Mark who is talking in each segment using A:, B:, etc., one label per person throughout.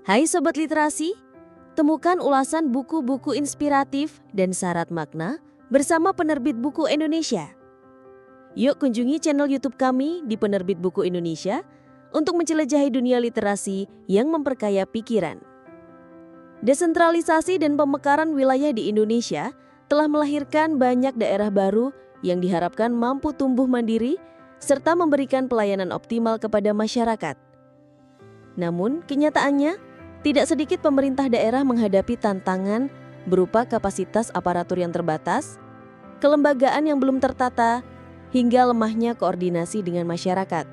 A: Hai Sobat Literasi, temukan ulasan buku-buku inspiratif dan syarat makna bersama Penerbit Buku Indonesia. Yuk kunjungi channel YouTube kami di Penerbit Buku Indonesia untuk menjelajahi dunia literasi yang memperkaya pikiran. Desentralisasi dan pemekaran wilayah di Indonesia telah melahirkan banyak daerah baru yang diharapkan mampu tumbuh mandiri serta memberikan pelayanan optimal kepada masyarakat. Namun, kenyataannya, tidak sedikit pemerintah daerah menghadapi tantangan berupa kapasitas aparatur yang terbatas, kelembagaan yang belum tertata, hingga lemahnya koordinasi dengan masyarakat.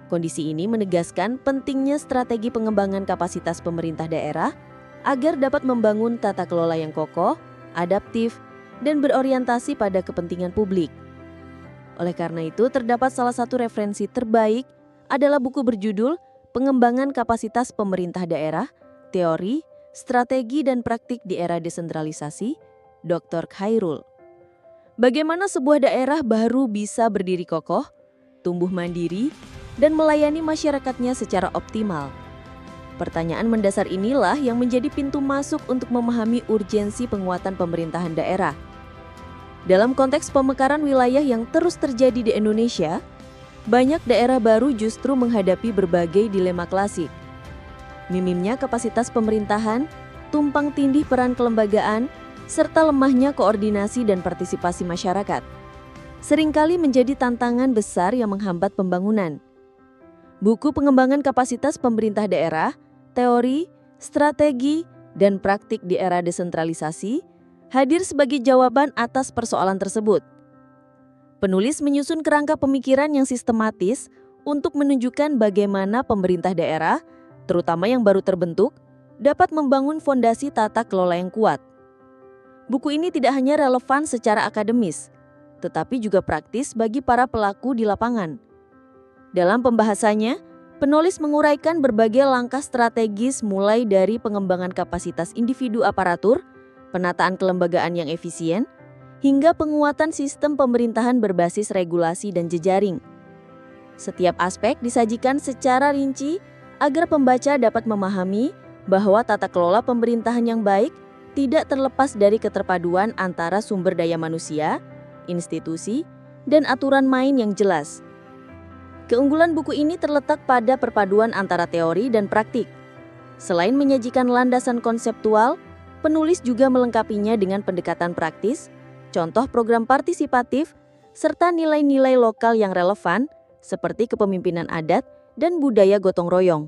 A: Kondisi ini menegaskan pentingnya strategi pengembangan kapasitas pemerintah daerah agar dapat membangun tata kelola yang kokoh, adaptif, dan berorientasi pada kepentingan publik. Oleh karena itu, terdapat salah satu referensi terbaik adalah buku berjudul Pengembangan Kapasitas Pemerintah Daerah, Teori, Strategi dan Praktik di Era Desentralisasi, Dr. Khairul. Bagaimana sebuah daerah baru bisa berdiri kokoh, tumbuh mandiri, dan melayani masyarakatnya secara optimal? Pertanyaan mendasar inilah yang menjadi pintu masuk untuk memahami urgensi penguatan pemerintahan daerah. Dalam konteks pemekaran wilayah yang terus terjadi di Indonesia, banyak daerah baru justru menghadapi berbagai dilema klasik. Minimnya kapasitas pemerintahan, tumpang tindih peran kelembagaan, serta lemahnya koordinasi dan partisipasi masyarakat seringkali menjadi tantangan besar yang menghambat pembangunan. Buku Pengembangan Kapasitas Pemerintah Daerah, Teori, Strategi, dan Praktik di Era Desentralisasi hadir sebagai jawaban atas persoalan tersebut. Penulis menyusun kerangka pemikiran yang sistematis untuk menunjukkan bagaimana pemerintah daerah, terutama yang baru terbentuk, dapat membangun fondasi tata kelola yang kuat. Buku ini tidak hanya relevan secara akademis, tetapi juga praktis bagi para pelaku di lapangan. Dalam pembahasannya, penulis menguraikan berbagai langkah strategis mulai dari pengembangan kapasitas individu aparatur, penataan kelembagaan yang efisien, hingga penguatan sistem pemerintahan berbasis regulasi dan jejaring. Setiap aspek disajikan secara rinci agar pembaca dapat memahami bahwa tata kelola pemerintahan yang baik tidak terlepas dari keterpaduan antara sumber daya manusia, institusi, dan aturan main yang jelas. Keunggulan buku ini terletak pada perpaduan antara teori dan praktik. Selain menyajikan landasan konseptual, penulis juga melengkapinya dengan pendekatan praktis, contoh program partisipatif, serta nilai-nilai lokal yang relevan seperti kepemimpinan adat dan budaya gotong royong.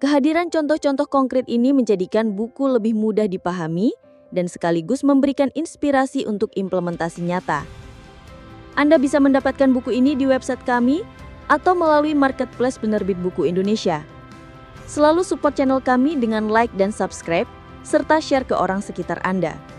A: Kehadiran contoh-contoh konkret ini menjadikan buku lebih mudah dipahami dan sekaligus memberikan inspirasi untuk implementasi nyata. Anda bisa mendapatkan buku ini di website kami atau melalui marketplace Penerbit Buku Indonesia. Selalu support channel kami dengan like dan subscribe, serta share ke orang sekitar Anda.